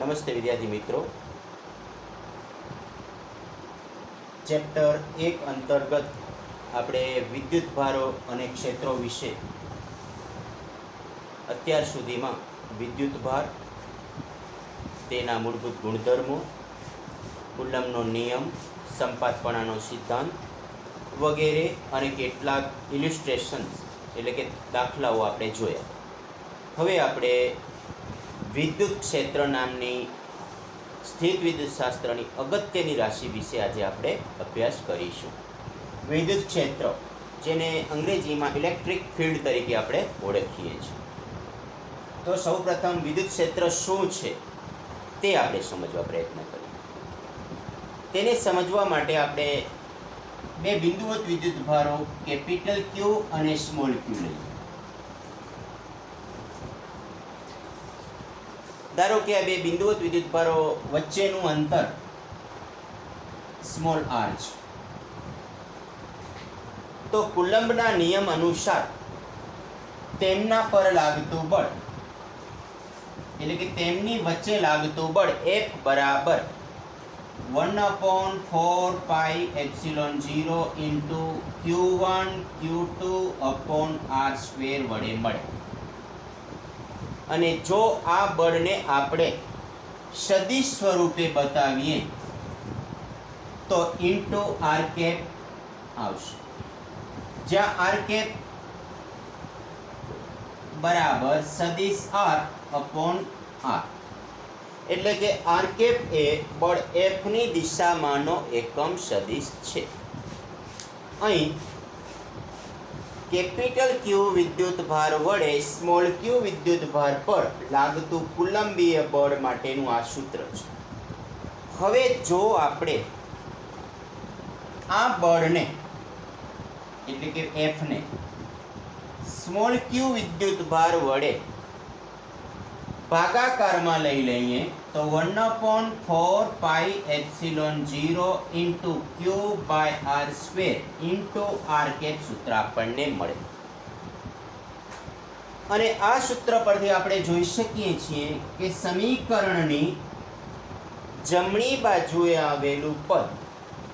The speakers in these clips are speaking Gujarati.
નમસ્તે વિદ્યાર્થી મિત્રો। ચેપ્ટર 1 અંતર્ગત આપણે વિદ્યુત ભારો અને ક્ષેત્રો વિશે અત્યાર સુધીમાં વિદ્યુત ભાર, તેના મૂળભૂત ગુણધર્મો, કુલમ્બનો નિયમ, સંપાતપણાનો સિદ્ધાંત વગેરે અને કેટલાક ઇલિસ્ટ્રેશન્સ એટલે કે દાખલાઓ આપણે જોયા। હવે આપણે વિદ્યુત ક્ષેત્ર નામની સ્થિત વિદ્યુત શાસ્ત્રની અગત્યની રાશિ વિશે આજે આપણે અભ્યાસ કરીશું। વિદ્યુત ક્ષેત્ર, જેને અંગ્રેજીમાં ઇલેક્ટ્રિક ફિલ્ડ તરીકે આપણે ઓળખીએ છીએ। તો સૌપ્રથમ વિદ્યુત ક્ષેત્ર શું છે તે આપણે સમજવા પ્રયત્ન કરીએ। તેને સમજવા માટે આપણે બે બિંદુવત વિદ્યુત ભારો કેપિટલ ક્યુ અને સ્મોલ ક્યુ લઈએ। ધારો કે આ બે બિંદુવત વિદ્યુત ભારો વચ્ચેનું અંતર સ્મોલ આર છે, તો કુલમ્બના નિયમ અનુસાર તેમના પર લાગતું બળ એટલે કે તેમની વચ્ચે લાગતું બળ F બરાબર 1/4πε0 ઇન્ટુ Q1 Q2/r² વડે મળે। અને જો આ બળને આપણે સદિશ સ્વરૂપે બતાવીએ તો ઇન્ટુ આર કેપ આવશે, જ્યાં આર કેપ બરાબર સદિશ આર અપોન આર, એટલે કે આર કેપ એ બળ એફની દિશામાંનો એકમ સદિશ છે। અહીં કેપિટલ ક્યુ વિદ્યુત ભાર વડે સ્મોલ ક્યુ વિદ્યુત ભાર પર લાગતું કુલંબીય બળ માટેનું આ સૂત્ર છે। હવે જો આપણે આ બળને એટલે કે એફને સ્મોલ ક્યુ વિદ્યુત ભાર વડે ભાગાકારમાં લઈ લઈએ તો 1/4πε0 into Q/r² into R cap સૂત્ર આપણને મળે। અને આ સૂત્ર પરથી આપણે જોઈ શકીએ છીએ કે સમીકરણની જમણી બાજુએ આવેલું પદ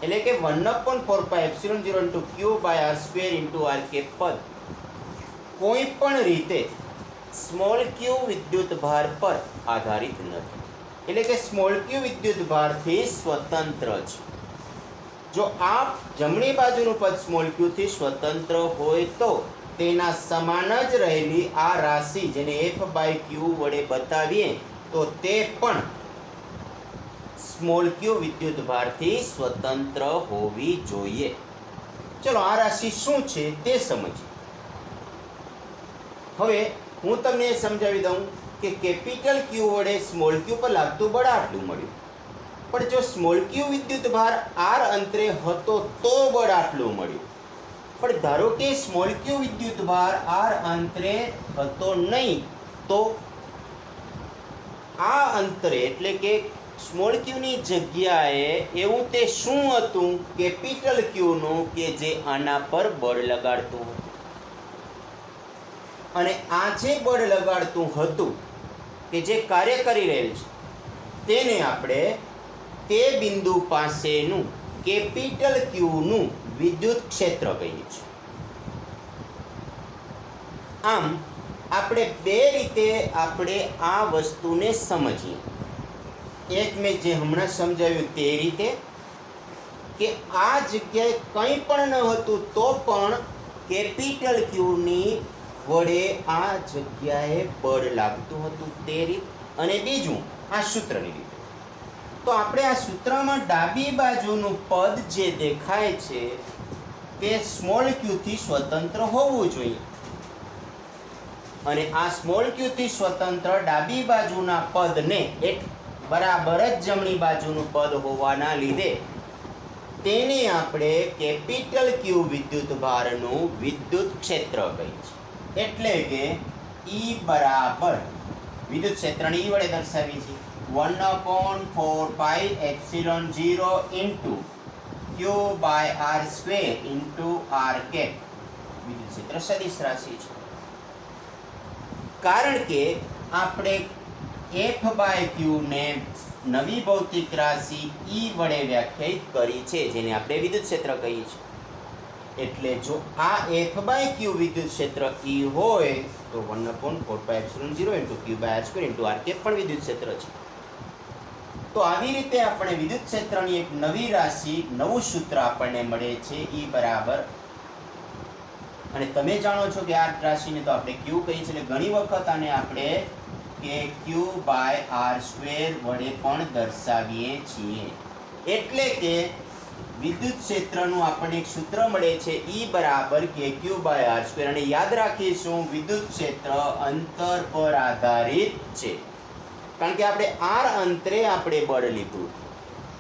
એટલે કે 1/4πε0 into Q/r² into R cap પદ કોઈ પણ રીતે સ્મોલ ક્યુ વિદ્યુત ભાર પર આધારિત નથી, એટલે કે સ્મોલ ક્યુ વિદ્યુત ભારથી સ્વતંત્ર છે। જો આ જમણી બાજુનું પદ સ્મોલ ક્યુથી સ્વતંત્ર હોય તો તેના સમાન જ રહેલી આ રાશિ જેને F/Q વડે બતાવીએ તો તે પણ સ્મોલ ક્યુ વિદ્યુત ભારથી સ્વતંત્ર હોવી જોઈએ। ચલો આ રાશિ શું છે તે સમજીએ। હવે હું તમને સમજાવી દઉં કે કેપિટલ ક્યુ વડે સ્મોલ ક્યુ પર લાગતું બળ આટલું મળ્યું, પણ જો સ્મોલ ક્યુ વિદ્યુત ભાર આર અંતરે હતો તો બળ આટલું મળ્યું, પણ ધારો કે સ્મોલ ક્યુ વિદ્યુત ભાર આર અંતરે હતો નહીં, તો આ અંતરે એટલે કે સ્મોલ ક્યુની જગ્યાએ એવું તે શું હતું કેપિટલ ક્યુનું કે જે આના પર બળ લગાડતું હતું। અને આ જે બળ લગાડતું હતું કે જે કાર્ય કરી રહેલ છે તેને આપણે તે બિંદુ પાસેનું કેપિટલ ક્યુનું વિદ્યુત ક્ષેત્ર કહીએ છીએ। આમ આપણે બે રીતે આપણે આ વસ્તુને સમજીએ। એક મેં જે હમણાં સમજાવ્યું તે રીતે કે આ જગ્યાએ કંઈ પણ ન હતું તો પણ કેપિટલ ક્યુની વડે આ જગ્યાએ બળ લાગતું હતું તે રીત, અને બીજું આ સૂત્રની રીતે। તો આપણે આ સૂત્રમાં ડાબી બાજુનું પદ જે દેખાય છે તે સ્મોલ ક્યુથી સ્વતંત્ર હોવું જોઈએ, અને આ સ્મોલ ક્યુથી સ્વતંત્ર ડાબી બાજુના પદને એક બરાબર જ જમણી બાજુનું પદ હોવાના લીધે તેને આપણે કેપિટલ ક્યુ વિદ્યુત ભારનું વિદ્યુત ક્ષેત્ર કહીએ છીએ। એટલે કે E બરાબર વિદ્યુત ક્ષેત્રને E વડે દર્શાવી છે 1/4πε0 into Q/r² into R cap વિદ્યુત ક્ષેત્ર સદિશ રાશિ છે। કારણ કે આપણે એફ બાય ક્યુ ને નવી ભૌતિક રાશિ ઈ વડે વ્યાખ્યાયિત કરી છે, જેને આપણે વિદ્યુત ક્ષેત્ર કહીએ છીએ. એટલે જો આ એફ બાય ક્યુ વિદ્યુત ક્ષેત્ર ઈ હોય તો 1/4πε0 × q by r square × r cap પણ વિદ્યુત ક્ષેત્ર છે. તો આવી રીતે આપણે વિદ્યુત ક્ષેત્રની એક નવી રાશિ, નવું સૂત્ર આપણને મળે છે ઈ બરાબર, અને તમે જાણો છો કે આ રાશિને તો આપણે ક્યુ કહીએ છીએ, એટલે ઘણી વખત આને આપણે કે ક્યુ બાય આર સ્ક્વેર વડે પણ દર્શાવીએ છીએ. એટલે કે વિદ્યુત ક્ષેત્રનું આપણને એક સૂત્ર મળે છે ઈ બરાબર કે ક્યુ બાય આર સ્ક્વેર, અને યાદ રાખીશું વિદ્યુત ક્ષેત્ર અંતર પર આધારિત છે, કારણ કે આપણે આર અંતરે આપણે બળ લીધું,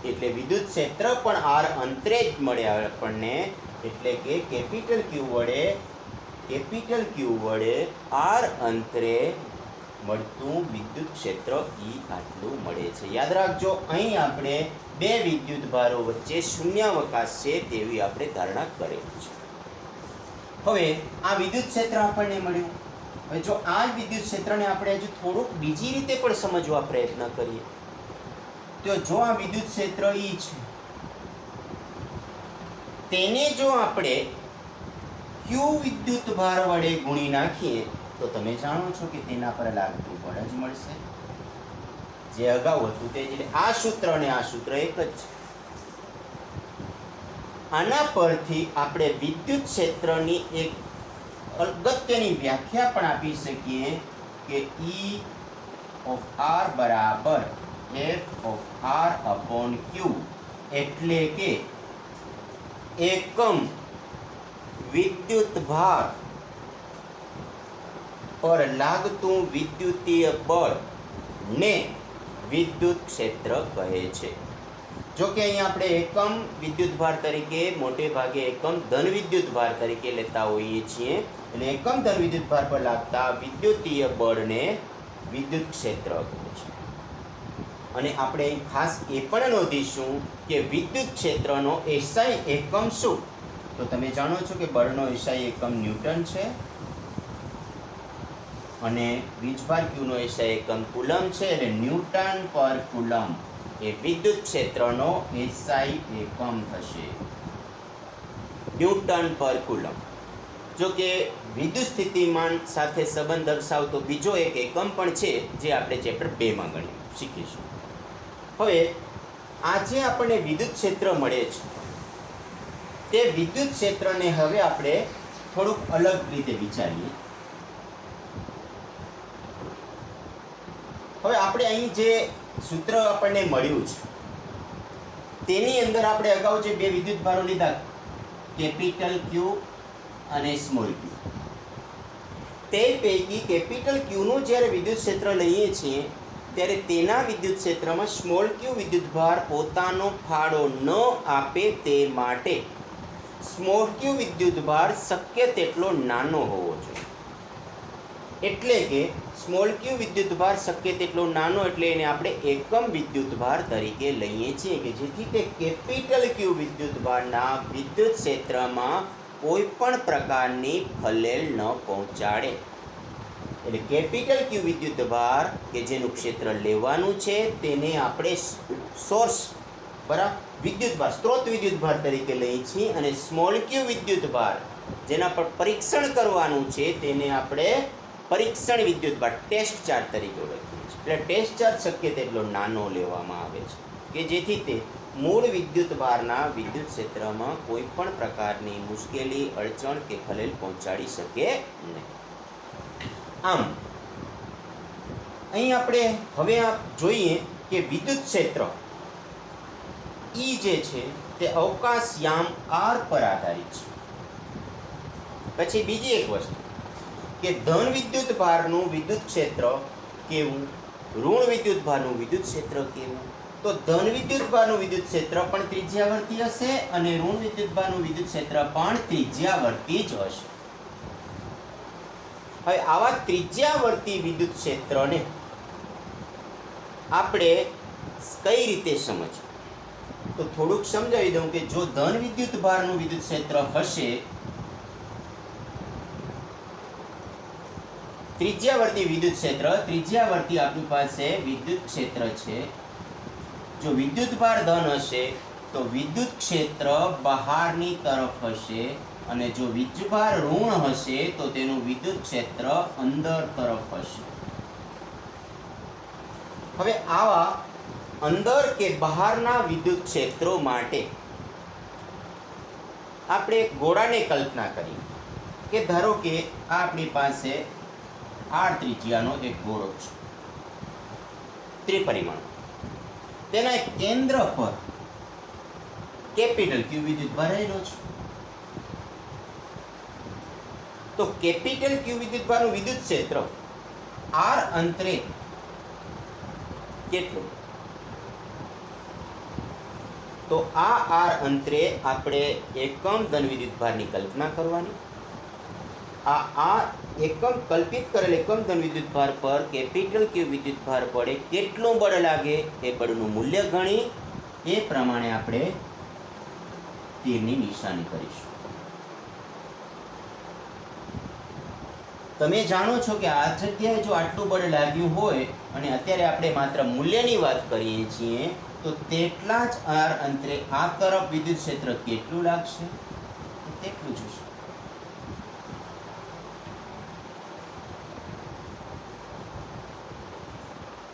એટલે વિદ્યુત ક્ષેત્ર પણ આર અંતરે જ મળે આપણને. એટલે કે કેપિટલ ક્યુ વડે આર અંતરે મળતું વિદ્યુત ક્ષેત્ર ઈ આટલું મળે છે. યાદ રાખજો, અહીં આપણે બે વિદ્યુત ભારો વચ્ચે શૂન્યાવકાશ છે તેવી આપણે ધારણા કરેલી છે. હવે આ વિદ્યુત ક્ષેત્ર આપણને મળ્યું. હવે જો આ વિદ્યુત ક્ષેત્રને આપણે હજુ થોડુંક બીજી રીતે પણ સમજવા પ્રયત્ન કરીએ તો જો આ વિદ્યુત ક્ષેત્ર ઈ છે, તેને જો આપણે ક્યુ વિદ્યુત ભાર વડે ગુણી નાખીએ તો તમે જાણો છો કે તેના પર લાગતું બળ જ મળશે, જે અગાઉ હતું તે જ. આ સૂત્ર અને આ સૂત્ર એક જ છે. આના પરથી આપણે વિદ્યુત ક્ષેત્રની એક અગત્યની વ્યાખ્યા પણ આપી શકીએ કે ઈ ઓફ આર બરાબર F of R upon Q, એટલે કે એકમ વિદ્યુત ભાર પર લાગતું વિદ્યુતીય બળ ને વિદ્યુત ક્ષેત્ર કહે છે. જો કે અહીં આપણે એકમ વિદ્યુત ભાર તરીકે મોટે ભાગે એકમ ધન વિદ્યુત ભાર તરીકે લેતા હોઈએ છીએ, એટલે એકમ ધન વિદ્યુત ભાર પર લાગતા વિદ્યુતીય બળને વિદ્યુત ક્ષેત્ર કહે છે. અને આપણે અહીં ખાસ એ પણ નોંધીશું કે વિદ્યુત ક્ષેત્રનો એસઆઈ એકમ શું? તો તમે જાણો છો કે બળનો એસઆઈ એકમ ન્યૂટન છે, અને વીજભાર ક્યુનો એસઆઈ એકમ કુલમ છે, એટલે ન્યૂટન પર કુલમ એ વિદ્યુત ક્ષેત્રનો એસઆઈ એકમ થશે. ન્યૂટન પર કુલમ. જો કે વિદ્યુત સ્થિતિમાન સાથે સંબંધ દર્શાવતો બીજો એક એકમ પણ છે, જે આપણે ચેપ્ટર 2 માં શીખીશું. હવે આજે આપણને વિદ્યુત ક્ષેત્ર મળે છે, તે વિદ્યુત ક્ષેત્રને હવે આપણે થોડુંક અલગ રીતે વિચારીએ. હવે આપણે અહીં જે સૂત્ર આપણને મળ્યું છે તેની અંદર આપણે અગાઉ જે બે વિદ્યુત ભારો લીધા, કેપિટલ ક્યુ અને સ્મોલ ક્યુ, તે પૈકી કેપિટલ ક્યુનું જ્યારે વિદ્યુત ક્ષેત્ર લઈએ છીએ ત્યારે તેના વિદ્યુત ક્ષેત્રમાં સ્મોલ ક્યુ વિદ્યુત ભાર પોતાનો ફાળો ન આપે તે માટે સ્મોલ ક્યુ વિદ્યુત ભાર શક્ય તેટલો નાનો હોવો જોઈએ. એટલે કે સ્મોલ ક્યુ વિદ્યુત ભાર શક્ય તેટલો નાનો, એટલે એને આપણે એકમ વિદ્યુત ભાર તરીકે લઈએ છીએ, કે જેથી તે કેપિટલ ક્યુ વિદ્યુત ભારના વિદ્યુત ક્ષેત્રમાં કોઈ પણ પ્રકારની ખલેલ ન પહોંચાડે. એટલે કેપિટલ ક્યુ વિદ્યુત ભાર કે જેનું ક્ષેત્ર લેવાનું છે તેને આપણે સોર્સ બરાબર વિદ્યુત ભાર, સ્ત્રોત વિદ્યુત ભાર તરીકે લઈએ છીએ, અને સ્મોલ ક્યુ વિદ્યુત ભાર જેના પર પરીક્ષણ કરવાનું છે તેને આપણે પરીક્ષણ વિદ્યુત ભાર, ટેસ્ટ ચાર્જ તરીકે ઓળખીએ છીએ. એટલે ટેસ્ટ ચાર્જ શક્ય તેટલો નાનો લેવામાં આવે છે, કે જેથી તે મૂળ વિદ્યુત ભારના વિદ્યુત ક્ષેત્રમાં કોઈ પણ પ્રકારની મુશ્કેલી, અડચણ કે ખલેલ પહોંચાડી શકે નહીં. આમ અહીં આપણે હવે જોઈએ કે વિદ્યુત ક્ષેત્ર ઈ જે છે તે અવકાશયામ આર પર આધારિત છે. પછી બીજી એક વસ્તુ કે ધન વિદ્યુત ભારનું વિદ્યુત ક્ષેત્ર કેવું, ઋણ વિદ્યુત ભારનું વિદ્યુત ક્ષેત્ર કેવું. તો ધન વિદ્યુત ભારનું વિદ્યુત ક્ષેત્ર પણ ત્રિજ્યાવર્તી હશે, અને ઋણ વિદ્યુત ભારનું વિદ્યુત ક્ષેત્ર પણ ત્રિજ્યાવર્તી જ હશે. હવે આવા ત્રિજ્યાવર્તી વિદ્યુત ક્ષેત્રને આપણે કઈ રીતે સમજવું, તો થોડુંક સમજાવી દઉં કે જો ધન વિદ્યુત ભારનું વિદ્યુત ક્ષેત્ર હશે ત્રિજ્યાવર્તી વિદ્યુત ક્ષેત્ર, ત્રિજ્યાવર્તી આપણી પાસે વિદ્યુત ક્ષેત્ર છે. જો વિદ્યુતભાર ધન હશે તો વિદ્યુત ક્ષેત્ર બહારની તરફ હશે, અને જો વીજભાર ઋણ હશે તો તેનું વિદ્યુત ક્ષેત્ર અંદર તરફ હશે. હવે આવા અંદર કે બહારના વિદ્યુત ક્ષેત્રો માટે આપણે એક ગોળાની કલ્પના કરી કે ધારો કે આ આપણી પાસે r ત્રિજ્યાનો એક ગોળો છે, ત્રિપરિમાણ. તેના કેન્દ્ર પર કેપિટલ ક્યુ વિદ્યુતભાર રહેલો છે. તો કેપિટલ ક્યુ વિદ્યુતભારનું વિદ્યુત ક્ષેત્ર r અંતરે કેટલું? તો આ r અંતરે આપણે એકમ ધન વિદ્યુતભારની કલ્પના કરવાની. આ એકમ કલ્પિત કરેલ એકમ ધન વિદ્યુતભાર પર કેપિટલ ક્યુ વિદ્યુતભાર પડે કેટલું બળ લાગે એ બળનું મૂલ્ય ગણી એ પ્રમાણે આપણે તીરની નિશાની કરીશું. તમે જાણો છો કે આ જગ્યાએ જો આટલું બળ લાગ્યું હોય અને અત્યારે આપણે માત્ર મૂલ્યની વાત કરીએ છીએ, તો તેટલા જ r અંતરે આ તરફ વિદ્યુત ક્ષેત્ર કેટલું લાગશે તેટલું જ હશે.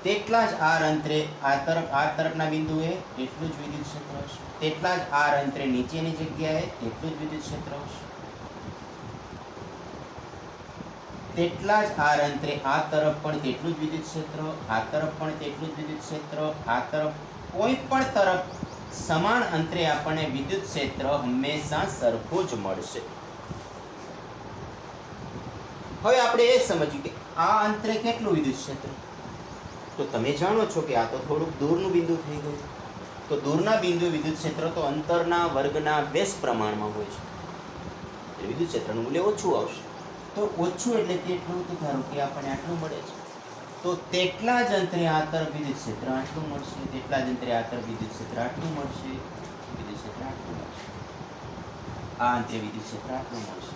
તેટલા જ r અંતરે આ તરફના બિંદુએ એટલું જ વિદ્યુત ક્ષેત્ર હશે. તેટલા જ r અંતરે નીચેની જગ્યાએ એટલું જ વિદ્યુત ક્ષેત્ર હશે. તેટલા જ r અંતરે આ તરફ પણ તેટલું જ વિદ્યુત ક્ષેત્ર, આ તરફ પણ તેટલું જ વિદ્યુત ક્ષેત્ર, આ તરફ કોઈ પણ તરફ સમાન અંતરે આપણને વિદ્યુત ક્ષેત્ર હંમેશા સરખું જ મળશે. હવે આપણે એ સમજ્યું કે આ અંતરે કેટલું વિદ્યુત ક્ષેત્ર. તો તમે જાણો છો કે આ તો થોડુંક દૂરનું બિંદુ થઈ ગયું. તો દૂરના બિંદુ વિદ્યુત ક્ષેત્ર તો અંતરના વર્ગના 2 પ્રમાણમાં હોય છે. એટલે વિદ્યુત ક્ષેત્રનું મૂલ્ય ઓછું આવશે. તો ઓછું એટલે તેટલું, તો ધારો કે આપણને આટલું મળે છે, તો તેટલા જ અંતરે આ તરફ વિદ્યુત ક્ષેત્ર આટલું મળશે, તેટલા જ અંતરે આ તરફ વિદ્યુત ક્ષેત્ર આટલું મળશે, વિદ્યુત ક્ષેત્ર આટલું મળશે, આ અંતરે વિદ્યુત ક્ષેત્ર આટલું મળશે.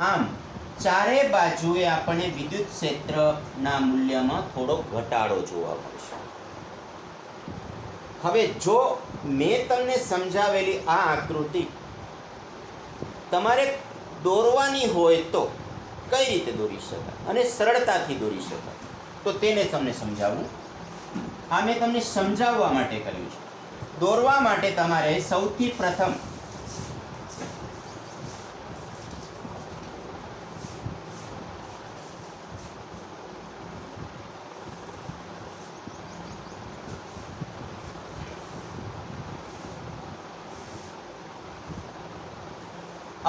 આમ ચારે બાજુએ આપણને વિદ્યુત ક્ષેત્રના મૂલ્યમાં થોડો ઘટાડો જોવા મળશે. હવે જો મેં તમને સમજાવેલી આ આકૃતિ તમારે દોરવાની હોય તો કઈ રીતે દોરી શકાય અને સરળતાથી દોરી શકાય, તો તેને તમને સમજાવું. આ મેં તમને સમજાવવા માટે કર્યું છે. દોરવા માટે તમારે સૌથી પ્રથમ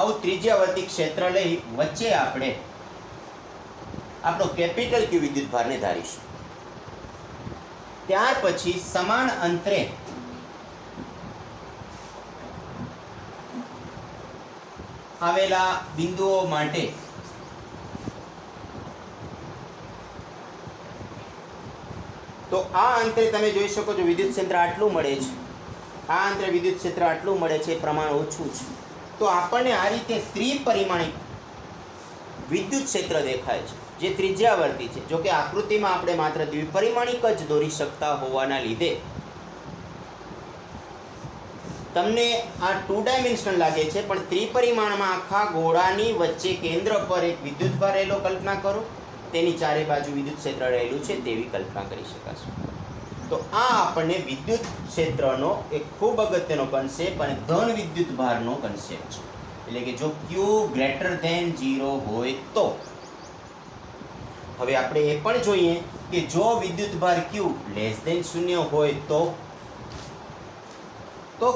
આવું ત્રિજ્યાવર્તી ક્ષેત્ર લઈ વચ્ચે આપણે આપણો કેપિટલ ક્યુ વિદ્યુતભારને ધારીશું. ત્યાર પછી સમાન અંતરે આવેલા બિંદુઓ માટે તો આ અંતરે તમે જોઈ શકો છો વિદ્યુત ક્ષેત્ર આટલું મળે છે, આ અંતરે વિદ્યુત ક્ષેત્ર આટલું મળે છે, પ્રમાણ ઓછું છે. તો આપણને આ રીતે ત્રિપરિમાણિક વિદ્યુત ક્ષેત્ર દેખાય છે જે ત્રિજ્યાવર્તી છે. જો કે આકૃતિમાં આપણે માત્ર દ્વિપરિમાણિક જ દોરી શકતા હોવાના લીધે તમને આ 2 ડાયમેન્શનલ લાગે છે, પણ ત્રિપરિમાણમાં આખા ગોળાની વચ્ચે કેન્દ્ર પર એક વિદ્યુતભાર રહેલો કલ્પના કરો, તેની ચારે બાજુ વિદ્યુત ક્ષેત્ર રહેલું છે તેવી કલ્પના કરી શકાશે. તો આ આપણને વિદ્યુત ક્ષેત્રનો એક ખૂબ અગત્યનો કન્સેપ્ટ અને ધન વિદ્યુતભારનો કન્સેપ્ટ છે. એટલે કે જો Q > 0 હોય તો હવે આપણે એ પણ જોઈએ કે જો વિદ્યુતભાર Q <0 હોય તો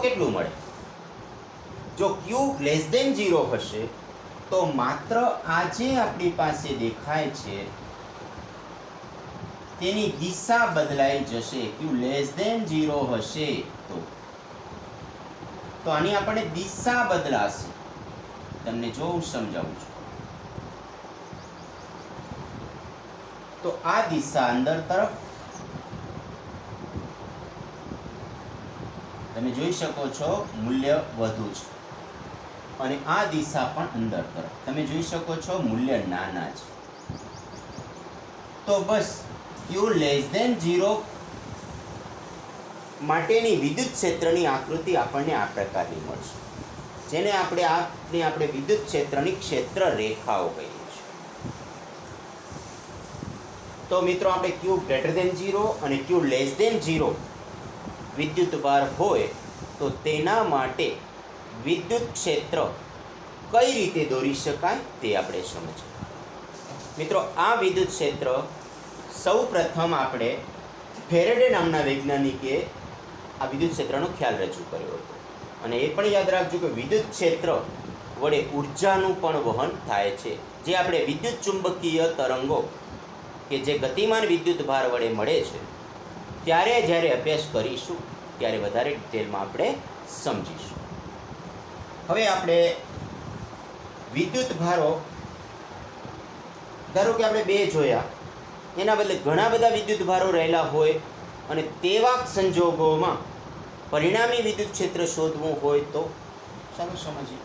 કેટલું મળે. જો Q <0 હશે તો માત્ર આ જે આપણી પાસે દેખાય છે તેની દિશા બદલાઈ જશે. Q <0 હશે તો આની આપણે દિશા બદલાશે. તમને જો હું સમજાવું છું તો આ દિશા અંદર તરફ તમે જોઈ શકો છો મૂલ્ય વધુ છે, અને આ દિશા પણ અંદર તરફ તમે જોઈ શકો છો મૂલ્ય નાના છે. તો બસ Q લેસ ધેન 0 માટેની વિદ્યુત ક્ષેત્રની આકૃતિ આપણને આ પ્રકારની મળશે, જેને આપણે વિદ્યુત ક્ષેત્રની ક્ષેત્ર રેખાઓ કહીએ છીએ. તો મિત્રો આપણે Q ગ્રેટર ધેન 0 અને Q લેસ ધેન 0 વિદ્યુત ભાર હોય તો તેના માટે વિદ્યુત ક્ષેત્ર કઈ રીતે દોરી શકાય તે આપણે સમજીએ. મિત્રો, આ વિદ્યુત ક્ષેત્ર સૌ પ્રથમ આપણે ફેરેડે નામના વૈજ્ઞાનિકે આ વિદ્યુત ક્ષેત્રનો ખ્યાલ રજૂ કર્યો હતો. અને એ પણ યાદ રાખજો કે વિદ્યુત ક્ષેત્ર વડે ઉર્જાનું પણ વહન થાય છે, જે આપણે વિદ્યુત ચુંબકીય તરંગો કે જે ગતિમાન વિદ્યુત ભાર વડે મળે છે ત્યારે જ્યારે અભ્યાસ કરીશું ત્યારે વધારે ડિટેલમાં આપણે સમજીશું. હવે આપણે વિદ્યુત ભારો, ધારો કે આપણે બે જોયા, એના બદલે ઘણા બધા વિદ્યુત ભારો રહેલા હોય અને તેવા સંજોગોમાં પરિણામી વિદ્યુત ક્ષેત્ર શોધવું હોય તો ચાલો સમજીએ.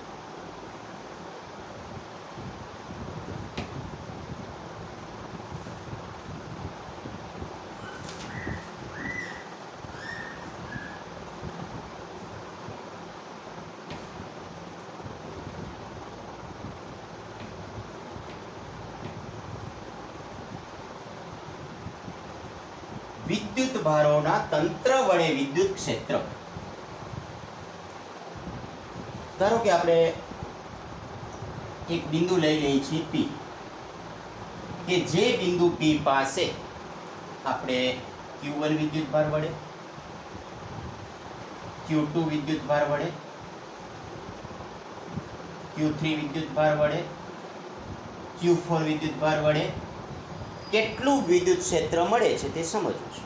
વિદ્યુત ભારોના તંત્ર વડે વિદ્યુત ક્ષેત્ર. ધારો કે આપણે એક બિંદુ લઈ લઈએ છીએ P, કે જે બિંદુ P પાસે આપણે Q1 વિદ્યુત ભાર વડે, Q2 વિદ્યુત ભાર વડે, Q3 વિદ્યુત ભાર વડે, Q4 વિદ્યુત ભાર વડે કેટલું વિદ્યુત ક્ષેત્ર મળે છે તે સમજવું છે.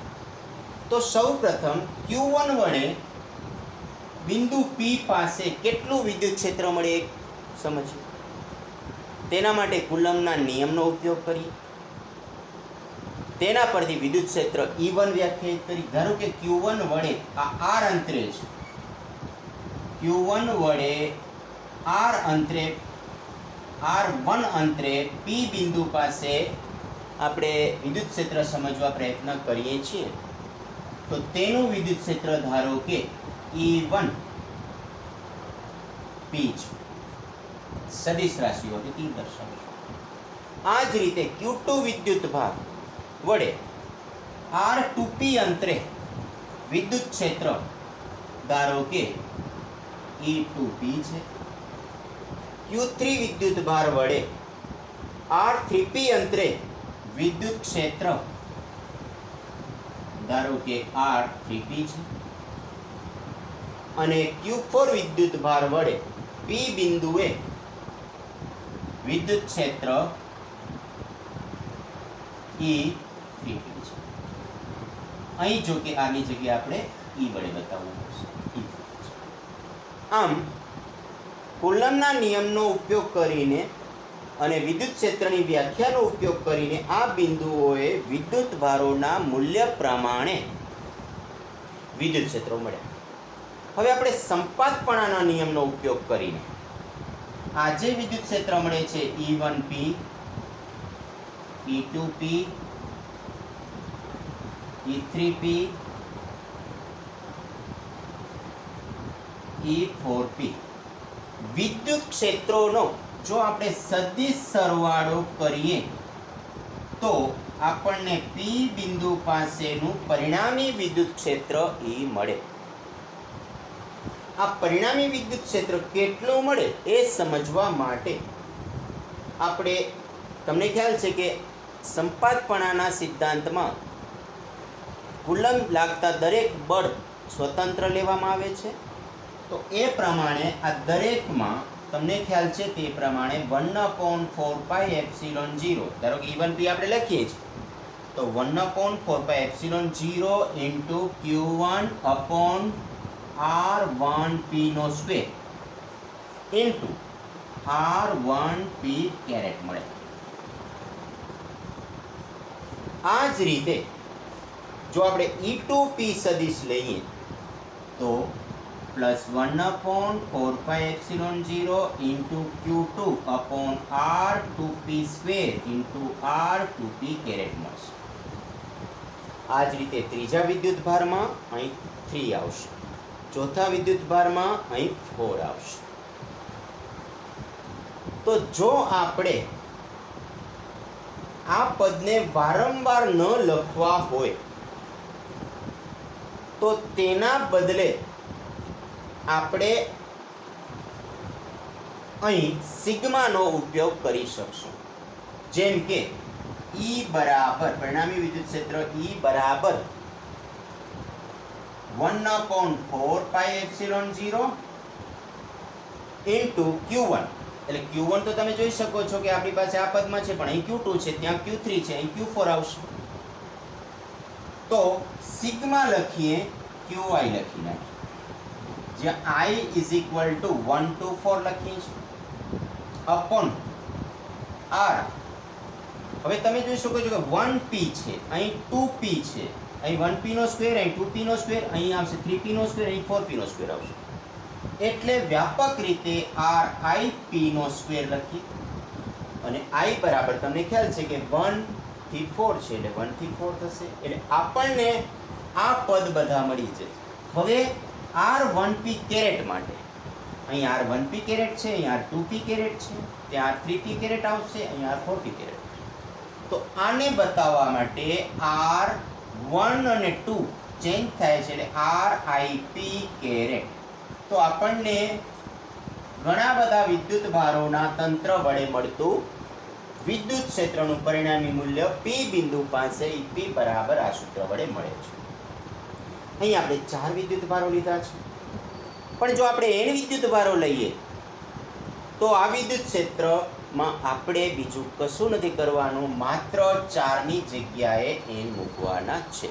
તો સૌ પ્રથમ Q1 વડે બિંદુ P પાસે કેટલું વિદ્યુત ક્ષેત્ર મળે એ સમજીએ. તેના માટે કુલમ્બના નિયમનો ઉપયોગ કરીએ. તેના પરથી વિદ્યુત ક્ષેત્ર E1 વ્યાખ્યાયિત કરી. ધારો કે Q1 વડે આ R અંતરે છે, Q1 વડે R1 અંતરે P બિંદુ પાસે આપણે વિદ્યુત ક્ષેત્ર સમજવા પ્રયત્ન કરીએ છીએ. તો તેનું વિદ્યુત ક્ષેત્ર ધારો કે E1 P છે, સદિશ રાશિઓથી દર્શાવીશું. આ જ રીતે Q2 વિદ્યુત ભાર વડે R2P અંતરે વિદ્યુત ક્ષેત્ર ધારો કે E2P છે. Q3 વિદ્યુત ભાર વડે R3P અંતરે વિદ્યુત ક્ષેત્ર ધારો કે R3P છે. અને Q4 વિદ્યુત ભાર વડે P બિંદુએ વિદ્યુત ક્ષેત્ર E3P છે. અહીં જો કે આની જગ્યાએ આપણે E વડે બતાવવું પડશે. આમ કુલમ્બના નિયમનો ઉપયોગ કરીને અને વિદ્યુત ક્ષેત્રની વ્યાખ્યાનો ઉપયોગ કરીને આ બિંદુઓએ વિદ્યુત ભારોના મૂલ્ય પ્રમાણે વિદ્યુત ક્ષેત્રો મળ્યા. હવે આપણે સંપાતપણાના નિયમનો ઉપયોગ કરીને આ જે વિદ્યુત ક્ષેત્ર મળે છે E1P, E2P, E3P, E4P વિદ્યુત ક્ષેત્રોનો જો આપણે સદિશ સરવાળો કરીએ તો આપણને P બિંદુ પાસેનું પરિણામી વિદ્યુત ક્ષેત્ર E મળે. આ પરિણામી વિદ્યુત ક્ષેત્ર કેટલું મળે એ સમજવા માટે આપણે, તમને ખ્યાલ છે કે સંપાતપણાના સિદ્ધાંતમાં કુલમ્બ લાગતા દરેક બળ સ્વતંત્ર લેવામાં આવે છે. તો એ પ્રમાણે આ દરેકમાં તમને ખ્યાલ છે તે પ્રમાણે 1/4πε0, ધારો કે E1P આપણે લખીએ છીએ તો 1/4πε0 ઇન્ટુ Q1/R1P નો સ્ક્વેર ઇન્ટુ R1P કેરેટ મળે. આ જ રીતે જો આપણે E2P સદિશ લઈએ તો plus 1/4πε0 into Q2 upon R2P square into R2P caret મળશે. આ જ રીતે ત્રીજા વિદ્યુત ભારમાં અહીં 3 આવશે, ચોથા વિદ્યુત ભારમાં અહીં 4 આવશે. તો જો આપણે આ પદને વારંવાર ન લખવા હોય તો તેના બદલે આપણે અહીં સિગ્માનો ઉપયોગ કરી શકશું. જેમ કે E બરાબર પરિણામી વિદ્યુત ક્ષેત્ર E બરાબર 1/4πε0 ઇન્ટુ Q1. એટલે Q1 તો તમે જોઈ શકો છો કે આપણી પાસે આ પદમાં છે, પણ અહીં Q2 છે, ત્યાં Q3 છે, અહીં Q4 આવશે. તો સિગ્મા લખીએ, QI લખી નાખીએ, જ્યાં I is equal to 1 to 4 લખીએ છીએ અપોન R. હવે તમે જોઈ શકો છો કે 1P છે, અહીં 2P છે, અહીં 1P નો સ્ક્વેર, અહીં 2P નો સ્ક્વેર, અહીં આવશે 3P નો સ્ક્વેર, અહીં 4P નો સ્ક્વેર આવશે. એટલે વ્યાપક રીતે RIP નો સ્ક્વેર લખી અને I બરાબર તમને ખ્યાલ છે કે 1 થી 4 છે, એટલે 1 થી 4 થશે. એટલે આપણને આ પદ બધા મળી જશે. હવે R1P કેરેટ માટે અહીં R1P કેરેટ છે, અહીં R2P કેરેટ છે, ત્યાં R3P કેરેટ આવશે, અહીં R4P કેરેટ. તો આને બતાવવા માટે R1 અને 2 ચેન્જ થાય છે, એટલે RIP કેરેટ. તો આપણને ઘણા બધા વિદ્યુત ભારોના તંત્ર વડે મળતું વિદ્યુત ક્ષેત્રનું પરિણામી મૂલ્ય P બિંદુ પાસે P બરાબર આ સૂત્ર વડે મળે છે. અહીં આપણે 4 વિદ્યુત ભારો લીધા છે, પણ જો આપણે n વિદ્યુત ભારો લઈએ તો આ વિદ્યુત ક્ષેત્રમાં આપણે બીજું કશું નથી કરવાનું, માત્ર 4ની જગ્યાએ n મૂકવાના છે.